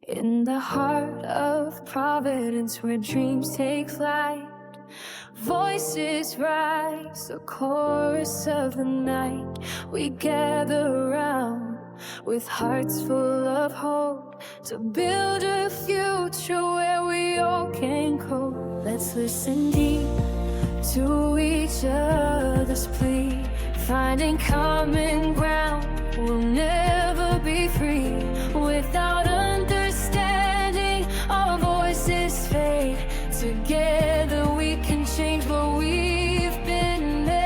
In the heart of Providence, where dreams take flight, voices rise, a chorus of the night. We gather around with hearts full of hope to build a future where we all can grow. Let's listen deep to each other's plea, finding common ground. We'll never be free without understanding. Our voices fade. Together we can change what we've been made.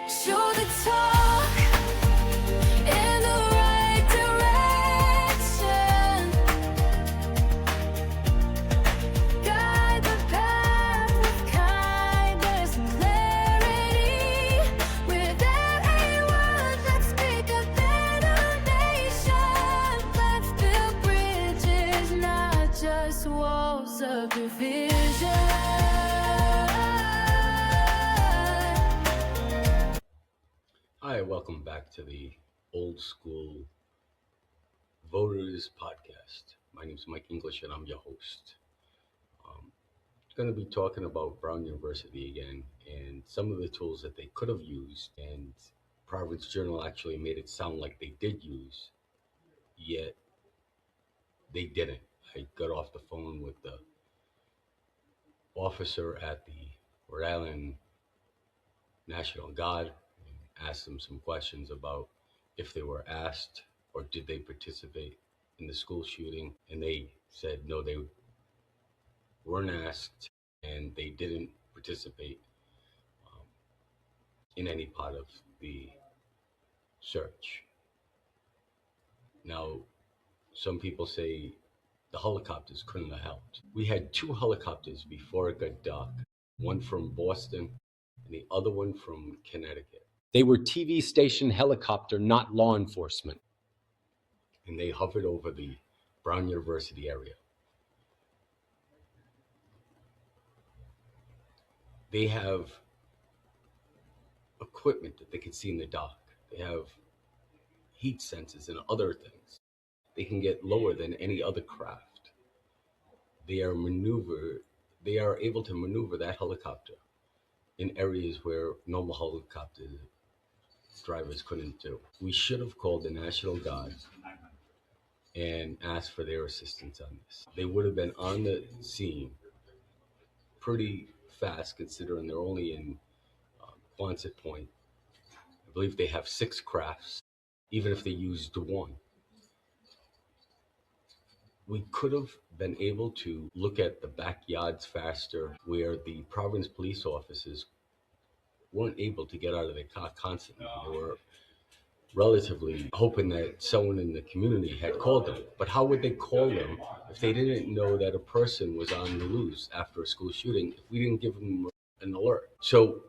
Show the talk in the right direction. Guide the path with kindness and clarity. With every word, let's make a better nation. Let's build bridges, not just walls of division. Hi, welcome back to the Old School Voters Podcast. My name is Mike English and I'm your host. I'm going to be talking about Brown University again and some of the tools that they could have used, and Providence Journal actually made it sound like they did use, yet they didn't. I got off the phone with the officer at the Rhode Island National Guard and asked them some questions about if they were asked or did they participate in the school shooting, and they said no, they weren't asked and they didn't participate in any part of the search. Now, some people say the helicopters couldn't have helped. We had two helicopters before it got dark, one from Boston and the other one from Connecticut. They were TV station helicopter, not law enforcement. And they hovered over the Brown University area. They have equipment that they can see in the dark. They have heat sensors and other things. They can get lower than any other craft. They are able to maneuver that helicopter in areas where normal helicopter drivers couldn't do. We should have called the National Guard and asked for their assistance on this. They would have been on the scene pretty fast, considering they're only in Quonset Point. I believe they have 6 crafts, even if they used one. We could have been able to look at the backyards faster, where the Providence police officers weren't able to get out of their car constantly. They were relatively hoping that someone in the community had called them. But how would they call them if they didn't know that a person was on the loose after a school shooting if we didn't give them an alert? So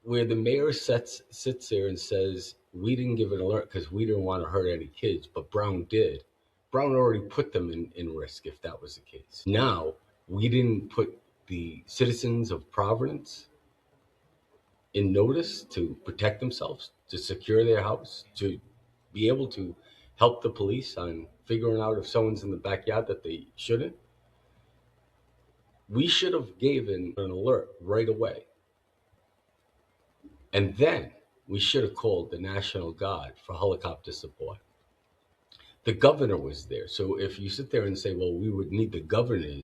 where the mayor sits there and says, we didn't give an alert because we didn't want to hurt any kids, but Brown did. Brown already put them in risk if that was the case. Now, we didn't put the citizens of Providence in notice to protect themselves, to secure their house, to be able to help the police on figuring out if someone's in the backyard that they shouldn't. We should have given an alert right away. And then we should have called the National Guard for helicopter support. The governor was there. So if you sit there and say, well, we would need the governor's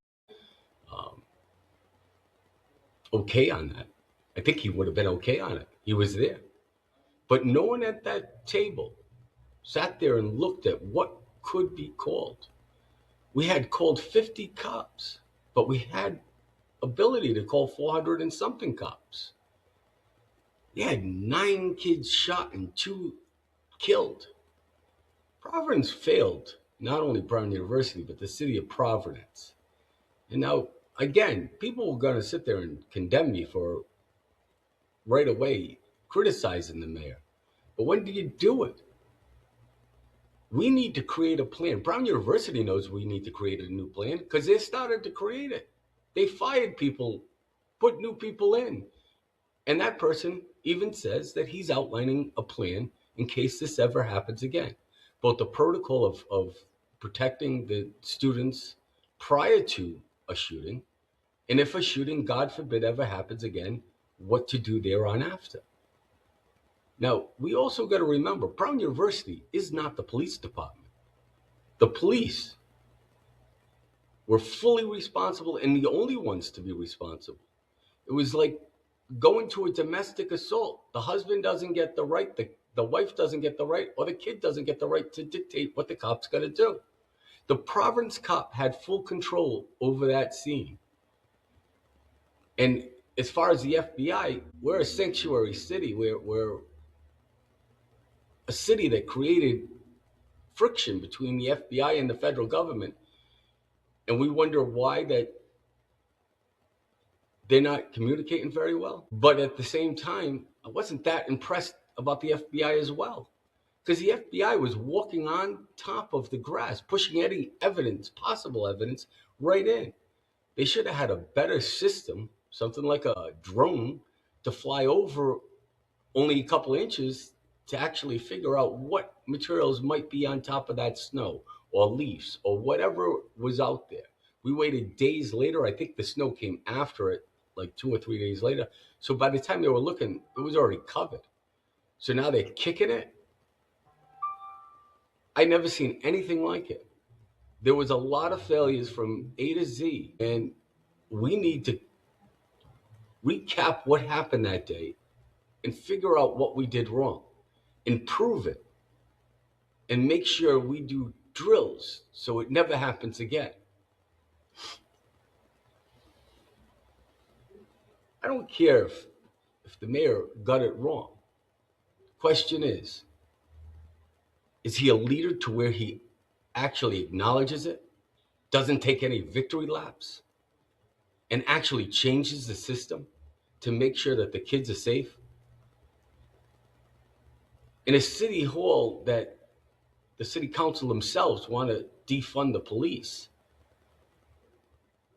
okay on that, I think he would have been okay on it. He was there. But no one at that table sat there and looked at what could be called. We had called 50 cops, but we had ability to call 400 and something cops. We had 9 kids shot and 2 killed. Providence failed not only Brown University, but the city of Providence. And now, again, people were going to sit there and condemn me for right away criticizing the mayor. But when do you do it? We need to create a plan. Brown University knows we need to create a new plan because they started to create it. They fired people, put new people in. And that person even says that he's outlining a plan in case this ever happens again. both the protocol of protecting the students prior to a shooting, and if a shooting, God forbid, ever happens again, what to do thereon after. Now, we also got to remember Brown University is not the police department. The police were fully responsible and the only ones to be responsible. It was like going to a domestic assault. The husband doesn't get the right, the wife doesn't get the right, or the kid doesn't get the right to dictate what the cop's got to do. The Providence cop had full control over that scene. And as far as the FBI, we're a sanctuary city. We're a city that created friction between the FBI and the federal government. And we wonder why that they're not communicating very well. But at the same time, I wasn't that impressed about the FBI as well. Because the FBI was walking on top of the grass, pushing any evidence, possible evidence, right in. They should have had a better system, something like a drone, to fly over only a couple inches to actually figure out what materials might be on top of that snow or leaves or whatever was out there. We waited days later. I think the snow came after it, like 2 or 3 days later. So by the time they were looking, it was already covered. So now they're kicking it. I never seen anything like it. There was a lot of failures from A to Z, and we need to recap what happened that day and figure out what we did wrong, improve it, and make sure we do drills so it never happens again. I don't care if the mayor got it wrong. The question is he a leader to where he actually acknowledges it, doesn't take any victory laps, and actually changes the system to make sure that the kids are safe? In a city hall that the city council themselves want to defund the police,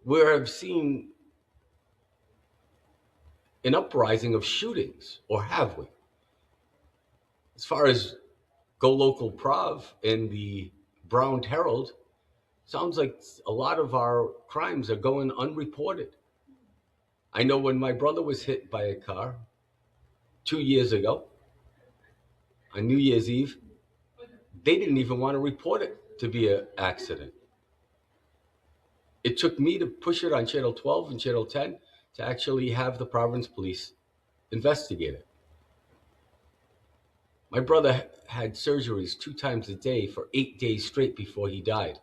where I've seen an uprising of shootings, or have we? As far as Go Local Prov and the Brown Herald, sounds like a lot of our crimes are going unreported. I know when my brother was hit by a car 2 years ago on New Year's Eve, they didn't even want to report it to be an accident. It took me to push it on Channel 12 and Channel 10 to actually have the Providence police investigate it. My brother had surgeries 2 times a day for 8 days straight before he died.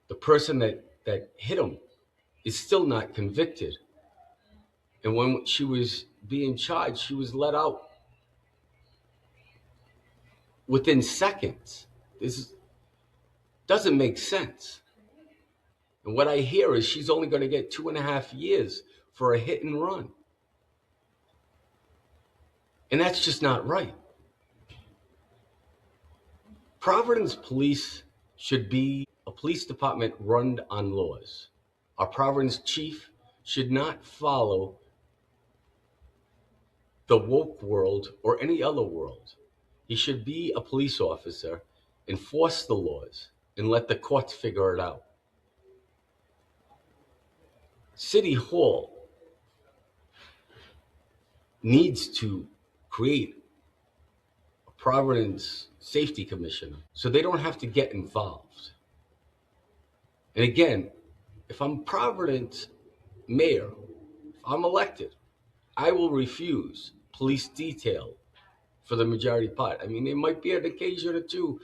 The person that hit him is still not convicted. And when she was being charged, she was let out within seconds. This doesn't make sense. And what I hear is she's only going to get 2.5 years for a hit and run. And that's just not right. Providence Police should be a police department run on laws. Our Providence chief should not follow the woke world or any other world. He should be a police officer, enforce the laws, and let the courts figure it out. City Hall needs to create a Providence safety commissioner so they don't have to get involved. And again, if I'm Providence mayor, if I'm elected, I will refuse police detail for the majority part. I mean, there might be an occasion or two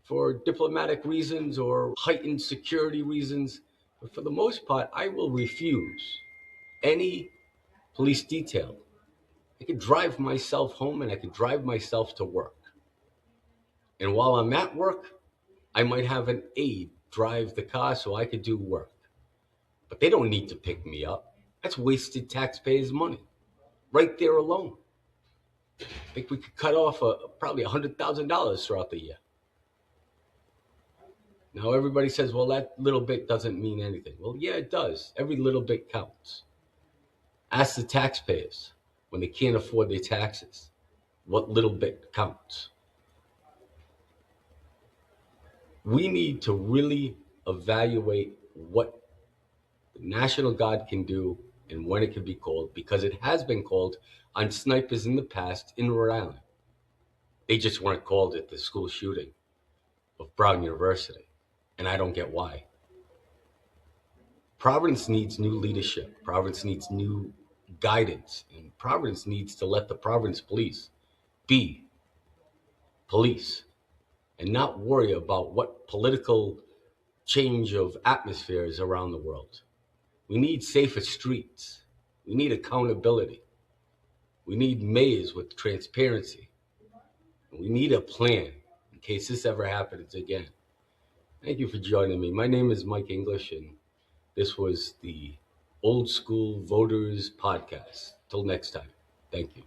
for diplomatic reasons or heightened security reasons, but for the most part, I will refuse any police detail. I could drive myself home and I could drive myself to work. And while I'm at work, I might have an aide drive the car so I could do work. But they don't need to pick me up. That's wasted taxpayers' money right there alone. I think we could cut off probably $100,000 throughout the year. Now everybody says, well, that little bit doesn't mean anything. Well, yeah, it does. Every little bit counts. Ask the taxpayers when they can't afford their taxes what little bit counts. We need to really evaluate what the National Guard can do and when it can be called, because it has been called on snipers in the past in Rhode Island. They just weren't called at the school shooting of Brown University, and I don't get why. Providence needs new leadership. Providence needs new guidance, and Providence needs to let the Providence police be police and not worry about what political change of atmosphere is around the world. We need safer streets. We need accountability. We need mayors with transparency. We need a plan in case this ever happens again. Thank you for joining me. My name is Mike English, and this was the Old School Voters Podcast. Till next time, thank you.